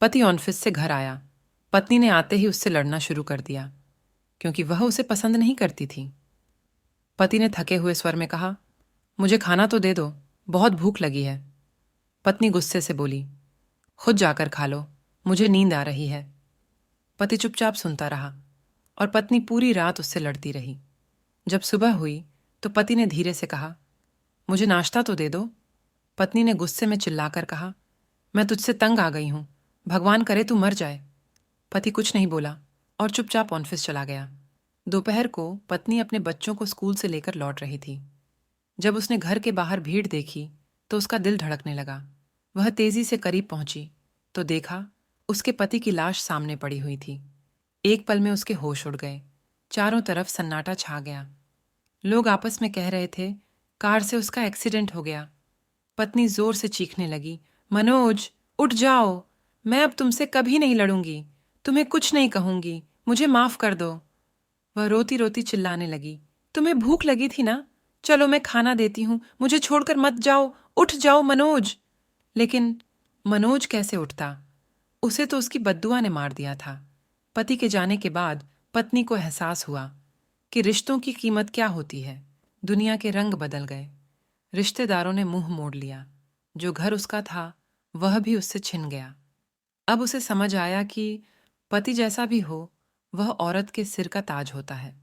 पति ऑफिस से घर आया। पत्नी ने आते ही उससे लड़ना शुरू कर दिया, क्योंकि वह उसे पसंद नहीं करती थी। पति ने थके हुए स्वर में कहा, मुझे खाना तो दे दो, बहुत भूख लगी है। पत्नी गुस्से से बोली, खुद जाकर खा लो, मुझे नींद आ रही है। पति चुपचाप सुनता रहा और पत्नी पूरी रात उससे लड़ती रही। जब सुबह हुई तो पति ने धीरे से कहा, मुझे नाश्ता तो दे दो। पत्नी ने गुस्से में चिल्लाकर कहा, मैं तुझसे तंग आ गई हूं, भगवान करे तू मर जाए। पति कुछ नहीं बोला और चुपचाप ऑफिस चला गया। दोपहर को पत्नी अपने बच्चों को स्कूल से लेकर लौट रही थी। जब उसने घर के बाहर भीड़ देखी तो उसका दिल धड़कने लगा। वह तेजी से करीब पहुंची तो देखा उसके पति की लाश सामने पड़ी हुई थी। एक पल में उसके होश उड़ गए। चारों तरफ सन्नाटा छा गया। लोग आपस में कह रहे थे, कार से उसका एक्सीडेंट हो गया। पत्नी जोर से चीखने लगी, मनोज, उठ जाओ, मैं अब तुमसे कभी नहीं लड़ूंगी, तुम्हें कुछ नहीं कहूंगी, मुझे माफ कर दो। वह रोती रोती चिल्लाने लगी, तुम्हें भूख लगी थी ना, चलो मैं खाना देती हूं, मुझे छोड़कर मत जाओ, उठ जाओ मनोज। लेकिन मनोज कैसे उठता? उसे तो उसकी बद्दुआ ने मार दिया था। पति के जाने के बाद पत्नी को एहसास हुआ कि रिश्तों की कीमत क्या होती है। दुनिया के रंग बदल गए। रिश्तेदारों ने मुंह मोड़ लिया। जो घर उसका था वह भी उससे छिन गया। अब उसे समझ आया कि पति जैसा भी हो, वह औरत के सिर का ताज होता है।